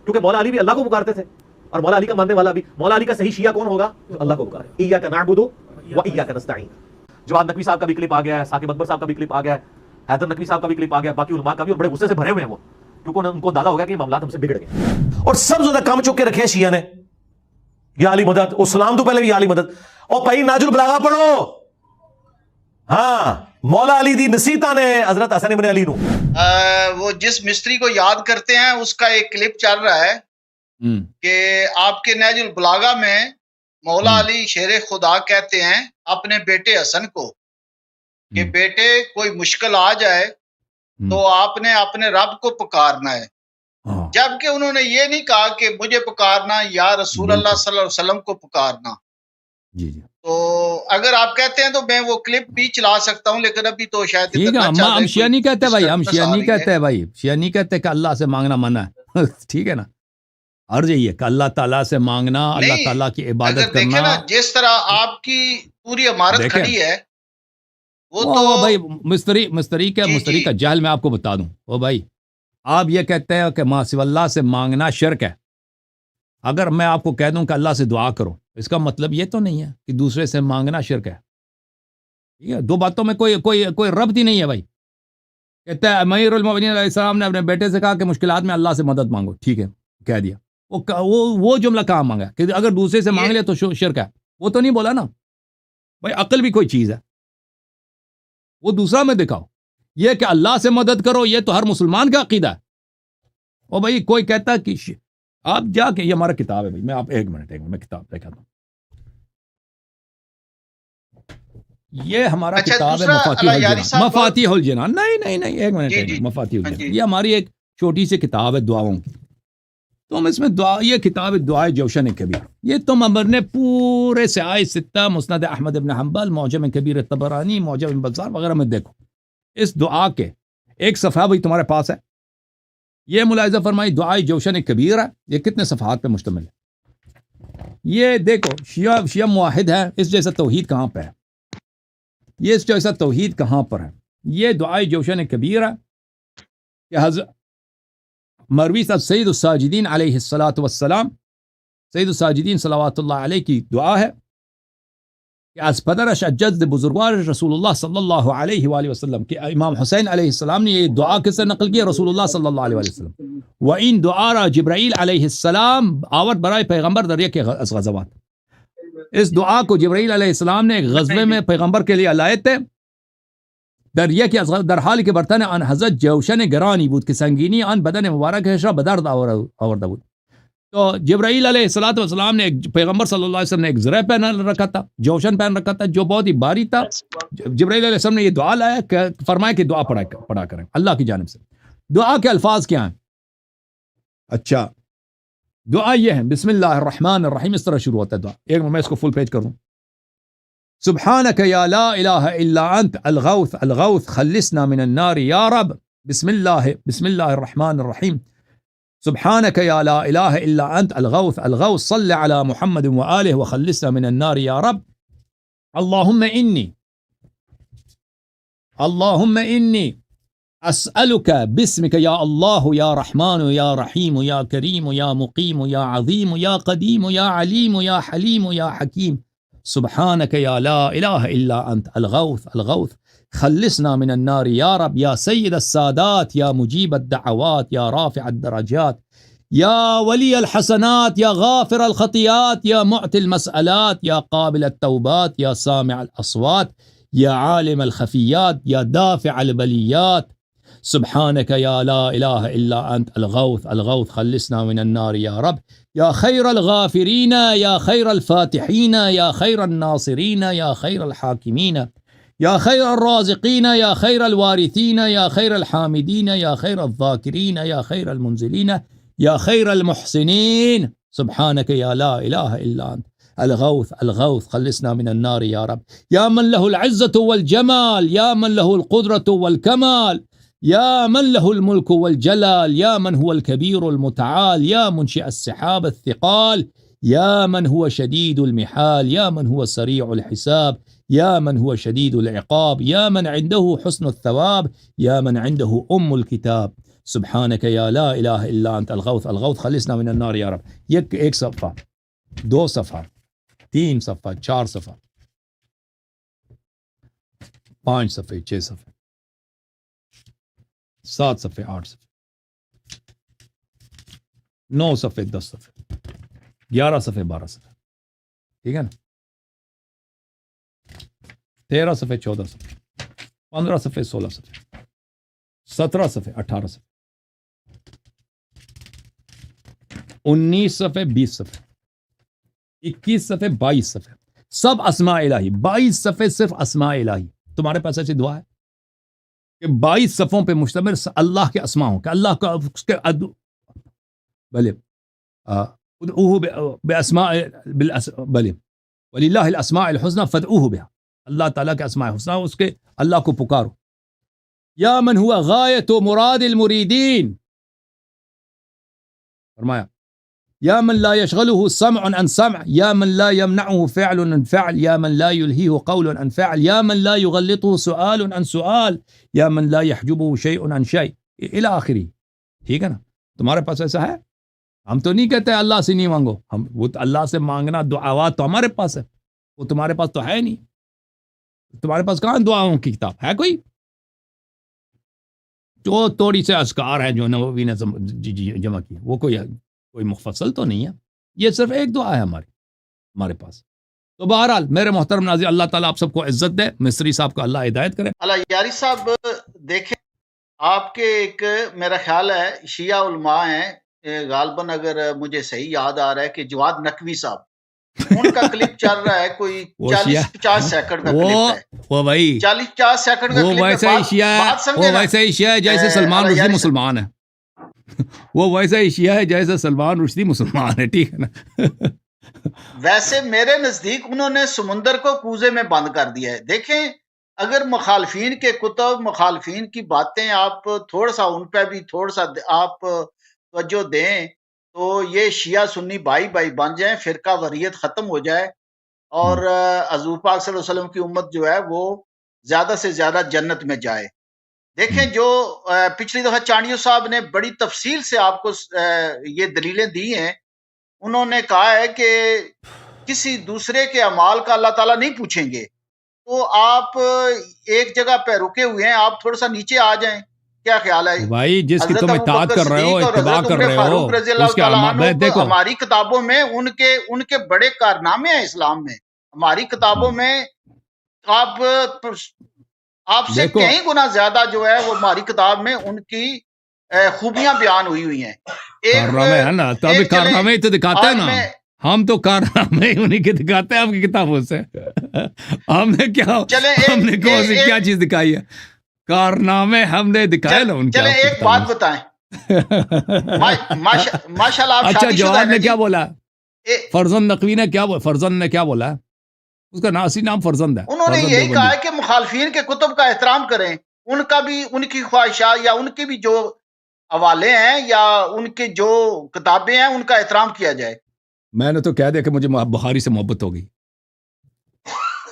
کیونکہ مولا علی بھی اللہ کو پکارتے تھے، اور مولا علی کا ماننے والا بھی، مولا علی کا صحیح شیعہ کون ہوگا؟ جو اللہ کو پکارے، ایاک نعبد و ایاک نستعین۔ جواد نقوی صاحب کا بھی کلپ آ گیا ہے، ثاقب اکبر صاحب کا بھی کلپ آ گیا ہے، حیدر نقوی صاحب کا بھی کلپ آ گیا، باقی علماء کا بھی، اور بڑے غصے سے بھرے ہوئے ہیں وہ، کیونکہ ان کو اندازہ ہو گیا کہ یہ معاملات ہم سے بگڑ گئے، اور سب سے زیادہ کام چک کے رکھے ہیں شیعہ نے، یا علی مدد، اسلام تو پہلے بھی یا علی مدد۔ اور بھائی ناج البلاغہ پڑھو، ہاں مولا علی دی نصیحتاں نے حضرت حسن ابن علی نو۔ وہ جس مستری کو یاد کرتے ہیں اس کا ایک کلپ چل رہا ہے کہ آپ کے نہج البلاغہ میں مولا علی شیر خدا کہتے ہیں اپنے بیٹے حسن کو کہ بیٹے کوئی مشکل آ جائے تو آپ نے اپنے رب کو پکارنا ہے، جبکہ انہوں نے یہ نہیں کہا کہ مجھے پکارنا یا رسول اللہ صلی اللہ علیہ وسلم کو پکارنا۔ جی جی، تو اگر آپ کہتے ہیں تو میں وہ کلپ بھی چلا سکتا ہوں، لیکن ابھی تو شاید ٹھیک ہے، ہم شیعہ نہیں کہتے بھائی، ہم شیعہ نہیں کہتے بھائی، شیعہ نہیں کہتے کہ اللہ سے مانگنا منع ہے ٹھیک ہے نا، عرض یہی ہے کہ اللہ تعالیٰ سے مانگنا، اللہ تعالیٰ کی عبادت اگر دیکھیں کرنا۔ نا جس طرح آپ کی پوری عمارت کھڑی ہے وہ وہ تو بھائی مستری کا جہل میں آپ کو بتا دوں، وہ بھائی آپ یہ کہتے ہیں کہ ما سوی اللہ سے مانگنا شرک ہے۔ اگر میں آپ کو کہہ دوں کہ اللہ سے دعا کرو، اس کا مطلب یہ تو نہیں ہے کہ دوسرے سے مانگنا شرک ہے۔ ٹھیک ہے، دو باتوں میں کوئی ربط ہی نہیں ہے بھائی۔ کہتا ہے امیر المومنین علیہ السلام نے اپنے بیٹے سے کہا کہ مشکلات میں اللہ سے مدد مانگو، ٹھیک ہے کہہ دیا، وہ جملہ کہاں مانگا کہ اگر دوسرے سے مانگ لے تو شرک ہے؟ وہ تو نہیں بولا نا بھائی، عقل بھی کوئی چیز ہے، وہ دوسرا میں دکھاؤ۔ یہ کہ اللہ سے مدد کرو یہ تو ہر مسلمان کا عقیدہ ہے۔ اور بھائی کوئی کہتا ہے کہ آپ جا کے، یہ ہمارا کتاب ہے بھائی، میں آپ ایک منٹ میں کتاب دکھاتا ہوں، یہ ہمارا کتاب ہے مفاتیح الجنان۔ نہیں ایک منٹ، مفاتیح الجنان یہ ہماری ایک چھوٹی سی کتاب ہے دعاؤں کی، تم اس میں دعا، یہ کتاب دعائے جوشن کبیر، یہ تم ہم نے پورے سیاہ ستہ، مسند احمد ابن حنبل، معجم کبیر طبرانی، معجم بزار وغیرہ میں دیکھو، اس دعا کے ایک صفحہ بھی تمہارے پاس ہے، یہ ملاحظہ فرمائی دعائے جوشن کبیر ہے، یہ کتنے صفحات پہ مشتمل ہے؟ یہ دیکھو، شیعہ موحد ہے، اس جیسا توحید کہاں پہ ہے؟ یہ اس جیسا توحید کہاں پر ہے؟ یہ دعائے جوشن کبیر ہے کہ حضرت مروی صاحب سید الساجدین علیہ الصلاۃ والسلام، سید الساجدین صلوات اللہ علیہ کی دعا ہے کہ از پدرش اجد بزرگوار رسول اللہ صلی اللہ علیہ وآلہ وسلم کہ امام حسین علیہ السلام نے یہ دعا کس سے نقل کی؟ رسول اللہ صلی اللہ علیہ وسلم۔ وَإِن دعا را جبرائیل علیہ السلام آورد برائے پیغمبر در یک از غزوات، اس دعا کو جبرائیل علیہ السلام نے ایک غزوے میں پیغمبر کے لیے لائے تھے، در حال کے برتن آن حضرت جوشن گرانی بود کہ سنگینی آن بدن مبارک ہے بدرد آورده بود۔ تو جبرائیل علیہ الصلوۃ والسلام نے پیغمبر صلی اللہ علیہ وسلم نے ایک زرہ پہن رکھا تھا، جوشن پہن رکھا تھا جو بہت ہی بھاری تھا۔ جبرائیل علیہ السلام نے یہ دعا لایا کہ فرمایا کہ دعا پڑھا کریں اللہ کی جانب سے۔ دعا کے الفاظ کیا ہیں؟ اچھا دعا یہ ہے، بسم اللہ الرحمن الرحیم، اس طرح شروع ہوتا ہے دعا۔ ایک میں اس کو فل پیج کروں، سبحانک یا لا الہ الا انت الغوث الغوث خلصنا من النار یا رب، بسم اللہ الرحمن الرحیم، سبحانک یا لا الہ الا انت الغوث الغوث صل علی محمد وآلہ وخلصنا من النار یا رب، اللہم انی اسألک بسمک یا اللہ یا رحمان یا رحیم یا کریم یا مقیم یا عظیم یا قدیم یا علیم یا حلیم یا حکیم، سبحانک یا لا الہ الا انت الغوث الغوث خلصنا من النار یا رب، یا سید السادات یا مجیب الدعوات یا رافع الدرجات یا ولی الحسنات یا غافر الخطیات یا معطی المسئلات یا قابل التوبات یا سامع الاصوات یا عالم الخفیات یا دافع البلیات، سبحانک یا لا الہ الا انت الغوث الغوث خلصنا من النار یا رب، یا خیر الغافرین یا خیر الفاتحین یا خیر الناصرین یا خیر الحاکمین یا خیر الرازقین یا خیر الوارثین یا خیر الحامدین یا خیر الذاکرین یا خیر المنزلین یا خیر المحسنین، سبحانک یا لا الہ الا انت الغوث الغوث خلصنا من النار یا رب، یا من له العزة والجمال یا من له القدرة والکمال یا من له الملك والجلال یا من هو الكبير المتعال یا منشئ السحاب الثقال یا من هو شدید المحال یا من هو سریع الحساب یا من هو شدید العقاب یا من عنده حسن الثواب یا من عنده الكتاب، سبحانک یا لا الہ الا انت الغوث الغوث خلصنا من النار یا رب. یہ ایک صفحہ، 2 صفحہ، 3 صفحہ، 4 صفحہ، 5 صفحے، 6 صفحے، 7 صفحے، 8 صفحے، 9 صفحے، 10 صفحے، 11 صفحے، 12 صفحے، ٹھیک ہے نا، 13 صفحے، 14 صفحے، 15 صفحے، 16 صفحے، 17 صفحے، 18 صفحے، 19 صفحے، 20 صفحے، 21 صفحے، 22 صفحے، سب اسماء الہی. 22 صفحے صرف اسماء الہی. تمہارے پاس ایسی دعا ہے کہ 22 صفوں پہ مشتمل اللہ کے اسماء ہوں، کہ اللہ کا اس کے بلے ادعوه باسماء بلے وللہ الاسماء الحسنى فادعوه بها. اللہ تعالیٰ کے اسماء حسنہ، اس کے اللہ کو پکارو. یا من ہوا غایت مراد المریدین، فرمایا یا من لا يشغله سمع عن سمع، یا من لا يمنعه فعل عن فعل، یا من لا يلهيه قول عن فعل، یا من لا يغلطه سؤال عن سؤال، یا من لا يحجبه شيء عن شيء الى آخری. ٹھیک ہے نا؟ تمہارے پاس ایسا ہے؟ ہم تو نہیں کہتے اللہ سے نہیں مانگو، ہم وہ اللہ سے مانگنا دعاوات تو ہمارے پاس ہے، وہ تمہارے پاس تو ہے نہیں. تمہارے پاس کہاں دعاؤں کی کتاب ہے؟ کوئی جو تھوڑی سے اذکار ہیں جو نووی نے جمع کی، وہ کوئی مفصل تو نہیں ہے. یہ صرف ایک دعا ہے ہمارے پاس. تو بہرحال میرے محترم ناظرین، اللہ تعالیٰ آپ سب کو عزت دے، مصری صاحب کو اللہ ہدایت کرے. اللہ یاری صاحب دیکھیں، آپ کے ایک میرا خیال ہے شیعہ علماء ہیں، غالباً اگر مجھے صحیح یاد آ رہا ہے کہ جواد نقوی صاحب، ان کا کلپ چل رہا ہے کوئی 40-50 سیکنڈ کا کلپ ہے. وہ بھائی 40-50 سیکنڈ کا وہ کلپ ویسے ہی شیعہ ہے، وہ ویسے ہی شیعہ ہے جیسے سلمان رشدی مسلمان ہے. وہ ویسے ہی شیعہ ہے جیسے سلمان رشدی مسلمان ہے. ٹھیک ہے نا؟ ویسے میرے نزدیک انہوں نے سمندر کو کوزے میں بند کر دیا ہے. دیکھیں، اگر مخالفین کے کتب، مخالفین کی باتیں آپ تھوڑا سا ان پہ بھی تھوڑا سا آپ توجہ دیں تو یہ شیعہ سنی بھائی بن جائیں، فرقہ واریت ختم ہو جائے، اور حضور پاک صلی اللہ علیہ وسلم کی امت جو ہے وہ زیادہ سے زیادہ جنت میں جائے. دیکھیں، جو پچھلی دفعہ چانڈیو صاحب نے بڑی تفصیل سے آپ کو یہ دلیلیں دی ہیں. انہوں نے کہا ہے کہ کسی دوسرے کے اعمال کا اللہ تعالیٰ نہیں پوچھیں گے. تو آپ ایک جگہ پہ رکے ہوئے ہیں، آپ تھوڑا سا نیچے آ جائیں. کیا خیال ہے بھائی؟ جس کی تم اطاعت کر رہے ہو، اتباع کر رہے ہو، اس کے اعمال دیکھو. ہماری کتابوں میں ان کے بڑے کارنامے ہیں اسلام میں. ہماری کتابوں میں آپ سے کہیں گنا زیادہ جو ہے وہ ہماری کتاب میں ان کی خوبیاں بیان ہوئی ہیں. کارنامے ہے نا، تو ابھی کارنامے تو دکھاتے ہیں نا. ہم تو کارنامے انہیں کے دکھاتے ہیں آپ کی کتابوں سے. ہم نے کیا چیز دکھائی ہے؟ کارنامے ہم نے دکھائے نا ان کے. چلیں ایک بات بتائیں. ماشاءاللہ آپ اچھا، جواد نے کیا بولا؟ فرزند نقوی نے کیا بولا؟ فرزند نے کیا بولا؟ اس کا اصلی نام فرزند ہے. انہوں نے یہی کہا ہے کہ مخالفین کے کتب کا احترام کریں، ان کا بھی، ان کی خواہشات یا ان کے بھی جو حوالے ہیں یا ان کے جو کتابیں ہیں ان کا احترام کیا جائے. میں نے تو کہہ دیا کہ مجھے بخاری سے محبت ہو گئی.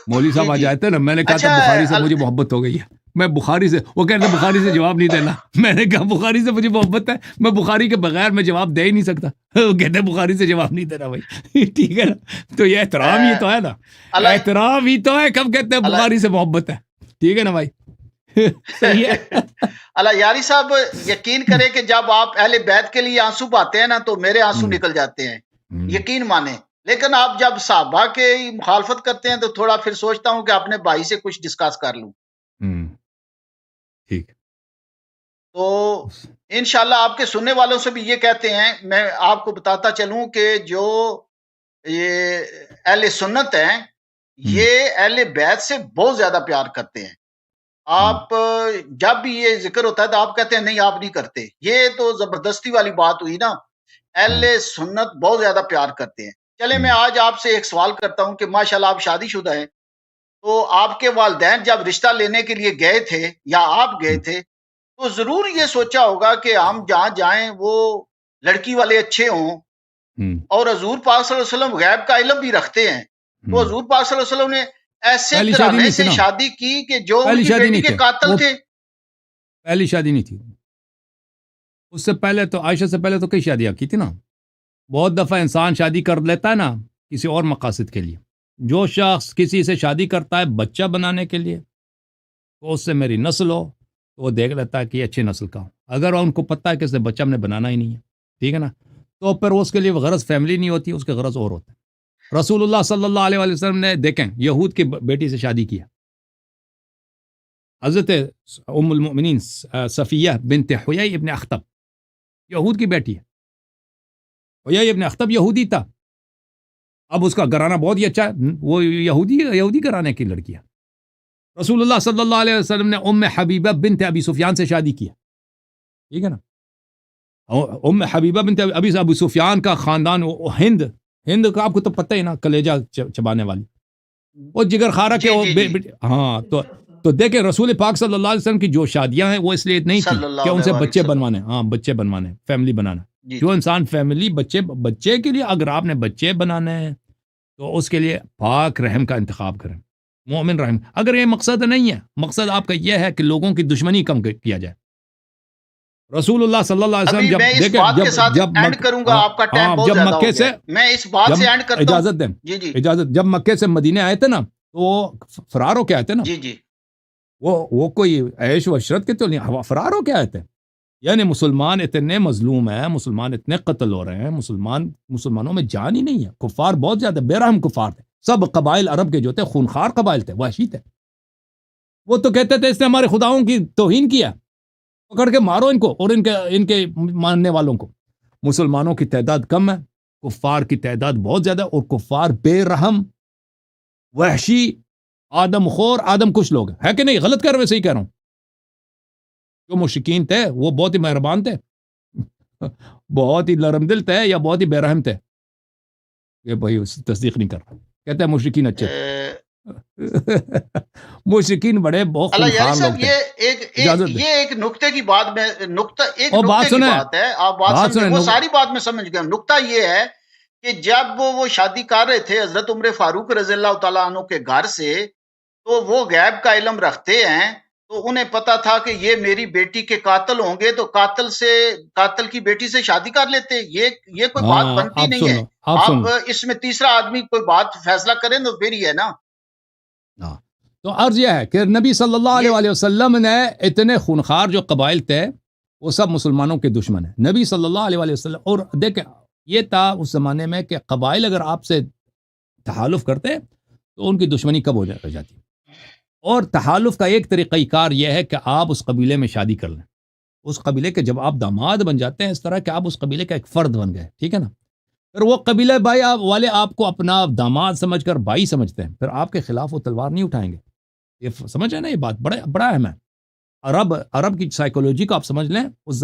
مولوی صاحب آ جاتے نا، میں نے کہا تھا بخاری سے مجھے محبت ہو گئی ہے. میں بخاری سے، وہ کہتے ہیں بخاری سے جواب نہیں دینا. میں نے کہا بخاری سے مجھے محبت ہے، میں بخاری کے بغیر میں جواب دے ہی نہیں سکتا. وہ کہتے ہیں بخاری سے جواب نہیں دینا بھائی. ٹھیک ہے نا؟ تو یہ احترام ہی تو ہے نا، احترام ہی تو ہے. کب کہتے ہیں بخاری سے محبت ہے؟ ٹھیک ہے نا بھائی؟ صحیح ہے. اللہ یاری صاحب یقین کرے کہ جب آپ اہل بیت کے لیے آنسو پاتے ہیں نا تو میرے آنسو نکل جاتے ہیں، یقین مانیں. لیکن آپ جب صحابہ کے مخالفت کرتے ہیں تو تھوڑا پھر سوچتا ہوں کہ اپنے بھائی سے کچھ ڈسکس کر لوں. ٹھیک. تو انشاءاللہ آپ کے سننے والوں سے بھی یہ کہتے ہیں، میں آپ کو بتاتا چلوں کہ جو یہ اہل سنت ہیں یہ اہل بیت سے بہت زیادہ پیار کرتے ہیں. آپ جب بھی یہ ذکر ہوتا ہے تو آپ کہتے ہیں نہیں آپ نہیں کرتے. یہ تو زبردستی والی بات ہوئی نا. اہل سنت بہت زیادہ پیار کرتے ہیں. چلے میں آج آپ سے ایک سوال کرتا ہوں کہ ماشاءاللہ آپ شادی شدہ ہیں، تو آپ کے والدین جب رشتہ لینے کے لیے گئے تھے یا آپ گئے تھے تو ضرور یہ سوچا ہوگا کہ ہم جہاں جائیں وہ لڑکی والے اچھے ہوں. اور حضور پاک صلی اللہ علیہ وسلم غیب کا علم بھی رکھتے ہیں. تو حضور پاک صلی اللہ علیہ وسلم نے ایسے گھرانے سے شادی کی کہ جو ان کی بیٹی کے قاتل تھے. پہلی شادی نہیں تھی. اس سے پہلے تو عائشہ سے پہلے تو کئی شادیاں کی تھی نا. بہت دفعہ انسان شادی کر لیتا ہے نا کسی اور مقاصد کے لیے. جو شخص کسی سے شادی کرتا ہے بچہ بنانے کے لیے تو اس سے میری نسل ہو تو وہ دیکھ لیتا ہے کہ یہ اچھی نسل کا ہو. اگر ان کو پتہ ہے کہ اس سے بچہ ہم نے بنانا ہی نہیں ہے, ٹھیک ہے نا, تو پھر اس کے لیے غرض فیملی نہیں ہوتی, اس کے غرض اور ہوتا ہے. رسول اللہ صلی اللہ علیہ وسلم نے دیکھیں یہود کی بیٹی سے شادی کیا. حضرت ام المؤمنین صفیہ بنت حیی ابن اخطب یہود کی بیٹی ہے. حیی ابن اخطب یہودی تھا. اب اس کا گھرانہ بہت ہی اچھا ہے, وہ یہودی گھرانے کی لڑکی ہے. رسول اللہ صلی اللہ علیہ وسلم نے ام حبیبہ بنت ابی سفیان سے شادی کیا, ٹھیک ہے نا. ام حبیبہ بنت ابی سفیان کا خاندان ہند کا آپ کو تو پتہ ہی نا, کلیجہ چبانے والی, وہ جگر خارہ کے ہاں. تو دیکھیں رسول پاک صلی اللہ علیہ وسلم کی جو شادیاں ہیں وہ اس لیے نہیں تھی کہ ان سے بچے بنوانے, ہاں بچے بنوانے, فیملی بنانا. جو انسان فیملی بچے کے لیے اگر آپ نے بچے بنانے ہیں تو اس کے لیے پاک رحم کا انتخاب کریں, مومن رحم. اگر یہ مقصد نہیں ہے, مقصد آپ کا یہ ہے کہ لوگوں کی دشمنی کم کیا جائے. رسول اللہ صلی اللہ علیہ وسلم میں اس بات کے ساتھ اینڈ کروں گا, آپ کا ٹائم بہت زیادہ ہو گیا, میں اس بات سے اینڈ کرتا ہوں. اجازت دیں, جی اجازت. جب مکے سے مدینے آئے تھے نا تو فرار ہو کے آئے تھے نا. جی وہ کوئی عیش و عشرت کے تو نہیں, فرار ہو کے آئے تھے. یعنی مسلمان اتنے مظلوم ہیں, مسلمان اتنے قتل ہو رہے ہیں, مسلمانوں میں جان ہی نہیں ہے. کفار بہت زیادہ بے رحم کفار تھے. سب قبائل عرب کے جو تھے خونخوار قبائل تھے, وحشی تھے. وہ تو کہتے تھے اس نے ہمارے خداؤں کی توہین کیا, پکڑ کے مارو ان کو اور ان کے ماننے والوں کو. مسلمانوں کی تعداد کم ہے, کفار کی تعداد بہت زیادہ, اور کفار بے رحم, وحشی, آدم خور, آدم کش لوگ ہے کہ نہیں؟ غلط کر رہے, صحیح کہہ رہا ہوں. جو مشرکین تھے وہ بہت ہی مہربان تھے, بہت ہی نرم دل تھے, یا بہت ہی بے رحم تھے؟ یہ بھائی تصدیق نہیں کر رہا, کہتے ہیں مشرکین اچھے تھے. مشرکین بڑے بہت خونخوار لوگ تھے. یہ ایک نقطے کی بات میں بات ہے, آپ بات سنیں, وہ ساری بات میں سمجھ گیا. نقطہ یہ ہے کہ جب وہ شادی کر رہے تھے حضرت عمر فاروق رضی اللہ تعالیٰ عنہ کے گھر سے, تو وہ غیب کا علم رکھتے ہیں, تو انہیں پتا تھا کہ یہ میری بیٹی کے قاتل ہوں گے, تو قاتل کی بیٹی سے شادی کر لیتے. یہ کوئی بات بنتی نہیں ہے. آپ اس میں تیسرا آدمی کوئی بات فیصلہ کریں تو پھر ہی ہے نا. تو عرض یہ ہے کہ نبی صلی اللہ علیہ وسلم نے اتنے خونخوار جو قبائل تھے وہ سب مسلمانوں کے دشمن ہیں. نبی صلی اللہ علیہ وسلم, اور دیکھیں یہ تھا اس زمانے میں کہ قبائل اگر آپ سے تحالف کرتے تو ان کی دشمنی کب ہو جاتی. اور تحالف کا ایک طریقہ کار یہ ہے کہ آپ اس قبیلے میں شادی کر لیں. اس قبیلے کے جب آپ داماد بن جاتے ہیں اس طرح کہ آپ اس قبیلے کا ایک فرد بن گئے, ٹھیک ہے نا, پھر وہ قبیلے بھائی والے آپ کو اپنا داماد سمجھ کر بھائی سمجھتے ہیں, پھر آپ کے خلاف وہ تلوار نہیں اٹھائیں گے. یہ سمجھ ہے نا, یہ بات بڑا اہم ہے. عرب کی سائیکولوجی کو آپ سمجھ لیں. اس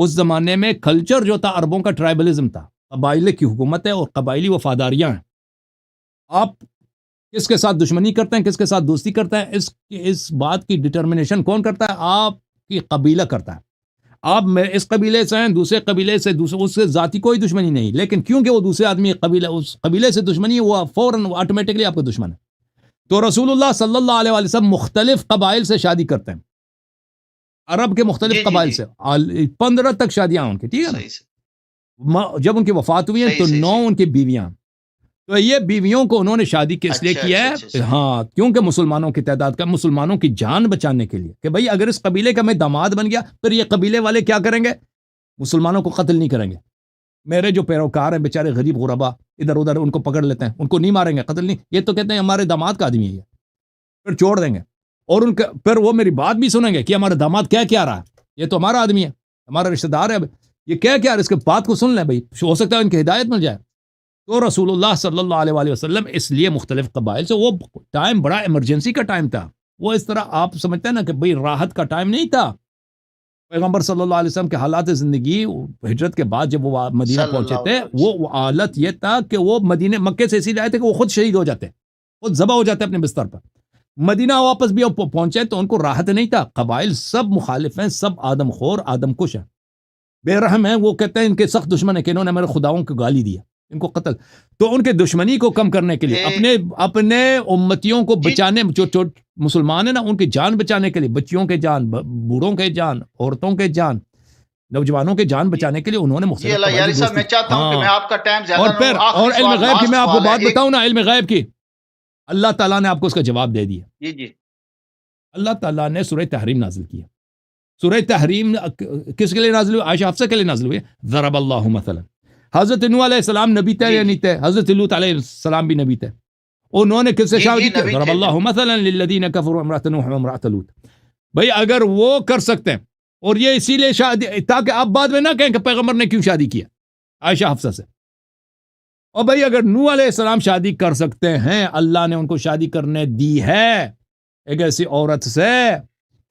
زمانے میں کلچر جو تھا عربوں کا ٹرائبلزم تھا, قبائل کی حکومت ہے اور قبائلی وفاداریاں ہیں. آپ کس کے ساتھ دشمنی کرتے ہیں, کس کے ساتھ دوستی کرتے ہیں, اس بات کی ڈٹرمنیشن کون کرتا ہے؟ آپ کی قبیلہ کرتا ہے. آپ اس قبیلے سے ہیں, دوسرے قبیلے سے, اس سے ذاتی کوئی دشمنی نہیں, لیکن کیونکہ وہ دوسرے آدمی اس قبیلے سے دشمنی ہے, وہ فوراً آٹومیٹکلی آپ کا دشمن ہے. تو رسول اللہ صلی اللہ علیہ وسلم مختلف قبائل سے شادی کرتے ہیں, عرب کے مختلف قبائل سے 15 تک شادیاں ان کی, ٹھیک ہے نا. جب ان کی وفات ہوئی ہیں تو 9 ان کی بیویاں. تو یہ بیویوں کو انہوں نے شادی کے اس لیے کیا ہے, ہاں, کیونکہ مسلمانوں کی تعداد کا, مسلمانوں کی جان بچانے کے لیے, کہ بھئی اگر اس قبیلے کا میں داماد بن گیا پھر یہ قبیلے والے کیا کریں گے؟ مسلمانوں کو قتل نہیں کریں گے. میرے جو پیروکار ہیں بیچارے غریب غربا ادھر ادھر, ان کو پکڑ لیتے ہیں, ان کو نہیں ماریں گے, قتل نہیں, یہ تو کہتے ہیں ہمارے داماد کا آدمی ہے, یہ پھر چھوڑ دیں گے. اور ان کا پھر وہ میری بات بھی سنیں گے کہ ہمارا داماد کیا رہا ہے, یہ تو ہمارا آدمی ہے, ہمارا رشتہ دار ہے, یہ کیا رہا ہے, اس کے بات کو سن لیں بھائی, ہو سکتا ہے ان کی ہدایت مل جائے. تو رسول اللہ صلی اللہ علیہ وسلم اس لیے مختلف قبائل سے, وہ ٹائم بڑا ایمرجنسی کا ٹائم تھا, وہ اس طرح آپ سمجھتے ہیں نا کہ بھئی راحت کا ٹائم نہیں تھا. پیغمبر صلی اللہ علیہ وسلم کے حالات زندگی ہجرت کے بعد جب وہ مدینہ پہنچے تھے, وہ حالت یہ تھا کہ وہ مکے سے اسی لیے آئے تھے کہ وہ خود شہید ہو جاتے, خود ذبح ہو جاتے اپنے بستر پر. مدینہ واپس بھی پہنچے تو ان کو راحت نہیں تھا. قبائل سب مخالف ہیں, سب آدم خور, آدم کش ہیں, بے رحم ہیں. وہ کہتے ہیں ان کے سخت دشمن ہیں کہ انہوں نے میرے خداؤں کو گالی دیا, ان کو قتل. تو ان کے دشمنی کو کم کرنے کے لیے, اپنے امتیوں کو بچانے, جو مسلمان ہیں نا, ان کی جان بچانے کے لیے, بچیوں کے جان, بوڑھوں کے جان, عورتوں کے جان, نوجوانوں کے جان بچانے کے لیے انہوں نے جی مختلف اللہ یاری صاحب میں چاہتا ہوں کہ میں آپ کا ٹائم زیادہ اور نہ پھر لوں۔ آخری اور علم سوال، غیب کی last میں آپ کو سوال ہے بات ایک۔ بتاؤں نا، علم غیب کی اللہ تعالیٰ نے آپ کو اس کا جواب دے دیا۔ جی جی اللہ تعالیٰ نے سورہ تحریم نازل کیا۔ سورہ تحریم کس کے لیے نازل ہوئی؟ عائشہ حفصہ کے لیے نازل ہوئی۔ ضرب اللہ مثلا، حضرت نوح علیہ السلام نبی تھے جی یا نہیں تھے؟ حضرت لوط علیہ السلام بھی نبی تھے، انہوں نے کس سے جی شادی جی کی؟ نبی ضرب تھے۔ اللہ مثلا للذین کفروا امرأۃ نوح وامرأۃ لوط۔ بھئی اگر وہ کر سکتے ہیں، اور یہ اسی لیے شادی تاکہ آپ بعد میں نہ کہیں کہ پیغمبر نے کیوں شادی کیا عائشہ حفصہ سے، اور بھئی اگر نوح علیہ السلام شادی کر سکتے ہیں، اللہ نے ان کو شادی کرنے دی ہے ایک ایسی عورت سے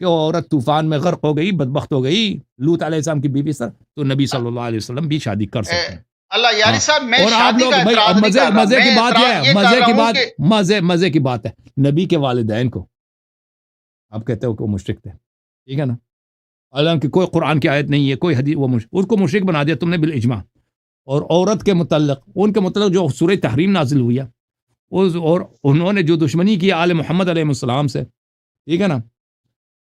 کہ وہ عورت طوفان میں غرق ہو گئی، بدبخت ہو گئی، لوط علیہ السلام کی بیوی سے، تو نبی صلی اللہ علیہ وسلم بھی شادی کر سکتے ہیں۔ اللہ یاری صاحب میں اور آپ شادی لوگ کا بھائی اعتراض نہیں کر رہا، مزے کی میں بات اعتراض یہ کر مزے رہا کی ہوں بات کہ مزے کی بات ہے، نبی کے والدین کو آپ کہتے ہو کہ وہ مشرک تھے، ٹھیک ہے نا؟ حالانکہ کوئی قرآن کی آیت نہیں ہے، کوئی حدیث، وہ اس کو مشرک بنا دیا تم نے بالاجماع۔ اور عورت کے متعلق، ان کے متعلق جو سورہ تحریم نازل ہوئی ہے، اور انہوں نے جو دشمنی کی آل محمد علیہ السلام سے، ٹھیک ہے نا،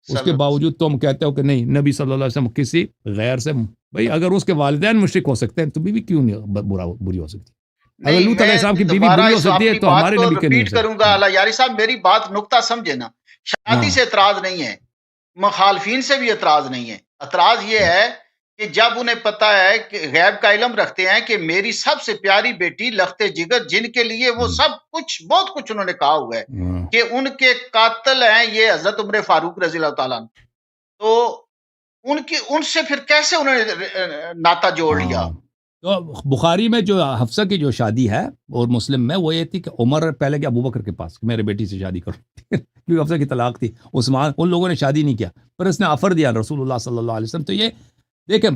اس کے باوجود تم کہتے ہو کہ نہیں نبی صلی اللہ علیہ وسلم کسی غیر سے، بھئی اگر اس کے والدین مشرک ہو سکتے ہیں تو بیوی کیوں نہیں بری ہو سکتی؟ اگر لوط علیہ السلام کی بیوی بری ہو سکتی ہے تو ہمارے نبی کے نہیں ہو ریپیٹ کروں گا۔ اللہ یاری صاحب میری بات نقطہ سمجھے نا، شادی سے اعتراض نہیں ہے، مخالفین سے بھی اعتراض نہیں ہے، اعتراض یہ ہے کہ جب انہیں پتہ ہے کہ غیب کا علم رکھتے ہیں کہ میری سب سے پیاری بیٹی لخت جگر، جن کے لیے وہ سب کچھ بہت کچھ انہوں نے کہا ہوا ہے کہ ان کے قاتل ہیں یہ حضرت عمر فاروق رضی اللہ تعالیٰ عنہ، تو ان سے پھر کیسے انہوں نے ناتا جوڑ لیا؟ تو بخاری میں جو حفصہ کی جو شادی ہے اور مسلم میں وہ یہ تھی کہ عمر پہلے گیا ابوبکر کے پاس کہ میرے بیٹی سے شادی کرو کیونکہ حفصہ کی طلاق تھی، عثمان، ان لوگوں نے شادی نہیں کیا، پر اس نے آفر دیا رسول اللہ صلی اللہ علیہ وسلم۔ تو یہ دیکھیں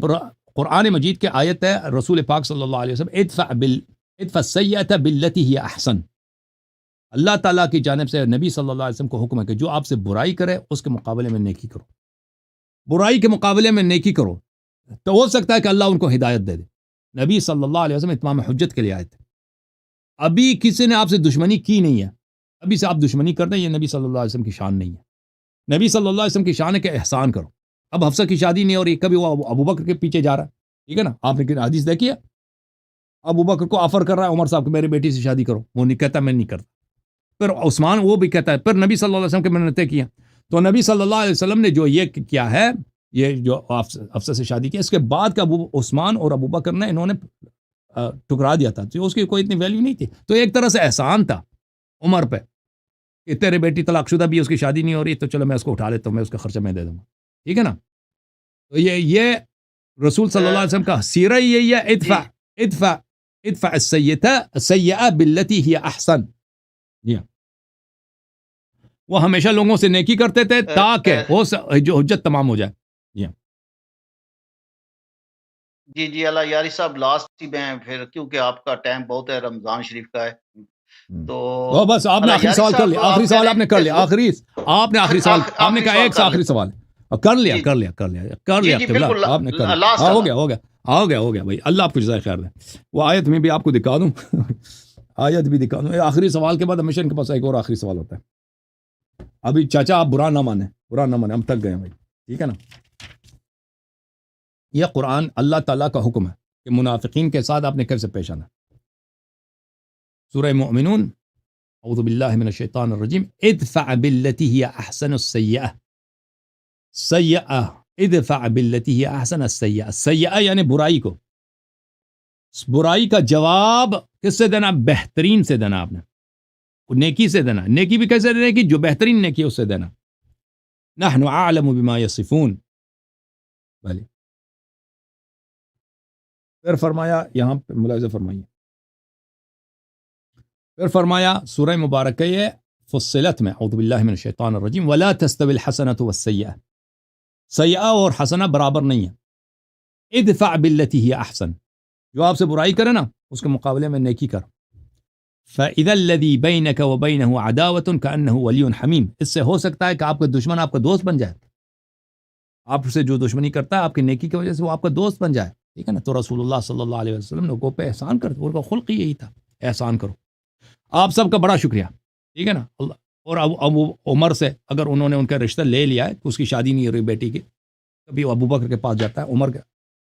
قرآن مجید کے آیت ہے، رسول پاک صلی اللہ علیہ وسلم ادفع السیئۃ باللتی ہی احسن، اللہ تعالیٰ کی جانب سے نبی صلی اللہ علیہ وسلم کو حکم ہے کہ جو آپ سے برائی کرے اس کے مقابلے میں نیکی کرو، برائی کے مقابلے میں نیکی کرو، تو ہو سکتا ہے کہ اللہ ان کو ہدایت دے دے۔ نبی صلی اللہ علیہ وسلم اتمام حجت کے لیے آئے تھے، ابھی کسی نے آپ سے دشمنی کی نہیں ہے، ابھی سے آپ دشمنی کر دیں، یہ نبی صلی اللہ علیہ وسلم کی شان نہیں ہے۔ نبی صلی اللہ علیہ وسلم کی شان ہے کہ احسان کرو۔ اب حفصہ کی شادی نہیں ہو رہی، کبھی وہ ابوبکر کے پیچھے جا رہا ہے، ٹھیک ہے نا، آپ نے حدیث دیکھی ہے، ابوبکر کو آفر کر رہا ہے عمر صاحب کہ میری بیٹی سے شادی کرو، وہ نہیں کہتا میں نہیں کرتا، پھر عثمان وہ بھی کہتا ہے، پھر نبی صلی اللہ علیہ وسلم کے منتیں کیا، تو نبی صلی اللہ علیہ وسلم نے جو یہ کیا ہے، یہ جو حفصہ سے شادی کی، اس کے بعد کا عثمان اور ابوبکر نے انہوں نے ٹکرا دیا تھا، تو اس کی کوئی اتنی ویلیو نہیں تھی، تو ایک طرح سے احسان تھا عمر پہ کہ تیرے بیٹی طلاق شدہ بھی، اس کی شادی نہیں ہو رہی، تو چلو میں اس کو اٹھا لیتا ہوں، میں اس کا خرچہ میں دے دوں گا، ٹھیک ہے نا۔ تو یہ رسول صلی اللہ علیہ وسلم کا سیرہ یہی ہے، ادفع السیئۃ باللتی ہی احسن، جی ہاں، وہ ہمیشہ لوگوں سے نیکی کرتے تھے تاکہ وہ جو حجت تمام ہو جائے۔ جی ہاں، جی اللہ یاری صاحب لاسٹ ہی میں پھر، کیونکہ آپ کا ٹائم بہت ہے، رمضان شریف کا ہے، تو بس آپ نے آخری سوال کر لیا، آخری سوال آپ نے کر لیا، آپ نے آخری سوال آپ نے کہا ایک سے آخری سوال کر لیا آپ نے کر لیا، ہو گیا بھائی، اللہ آپ کو جزائے خیر دے۔ وہ آیت میں بھی آپ کو دکھا دوں، آیت بھی دکھا دوں، آخری سوال کے بعد ہمیشہ ان کے پاس ایک اور آخری سوال ہوتا ہے۔ ابھی چاچا آپ برا نہ مانیں، ہم تک گئے بھائی، ٹھیک ہے نا۔ یہ قرآن اللہ تعالیٰ کا حکم ہے کہ منافقین کے ساتھ آپ نے کیسے پیش آنا۔ سورہ مومنون، اعوذ باللہ من الشیطان الرجیم، ادفع باللتی ہی احسن السیئہ، ادفع باللتی ہی احسن السیئہ، سیئہ یعنی برائی کو، برائی کا جواب کس سے دینا؟ بہترین سے دینا، آپ نے نیکی سے دینا، نیکی بھی کیسے دینا کی؟ جو بہترین نیکی اس سے دینا۔ نحن اعلم بما یصفون، بھلے پھر فرمایا، یہاں پہ ملاحظہ فرمائیے، پھر فرمایا سورہ مبارکہ فصلت میں، اعوذ باللہ من الشیطان الرجیم، ولا تستوی الحسنۃ والسیئہ، سیئہ اور حسنہ برابر نہیں ہے، ادفع باللتی ہی احسن، جو آپ سے برائی کرے نا اس کے مقابلے میں نیکی کر، فاذا الذی بینک وبینہ عداوۃ کأنہ ولی حمیم، اس سے ہو سکتا ہے کہ آپ کا دشمن آپ کا دوست بن جائے، آپ سے جو دشمنی کرتا ہے آپ کی نیکی کی وجہ سے وہ آپ کا دوست بن جائے، ٹھیک ہے نا۔ تو رسول اللہ صلی اللہ علیہ وسلم لوگوں پہ احسان کرتے، ان کا خلق ہی یہی تھا، احسان کرو۔ آپ سب کا بڑا شکریہ، ٹھیک ہے نا۔ اللہ اور ابو عمر سے اگر انہوں نے ان کا رشتہ لے لیا ہے، تو اس کی شادی نہیں ہو رہی بیٹی کی، کبھی ابو بکر کے پاس جاتا ہے، عمر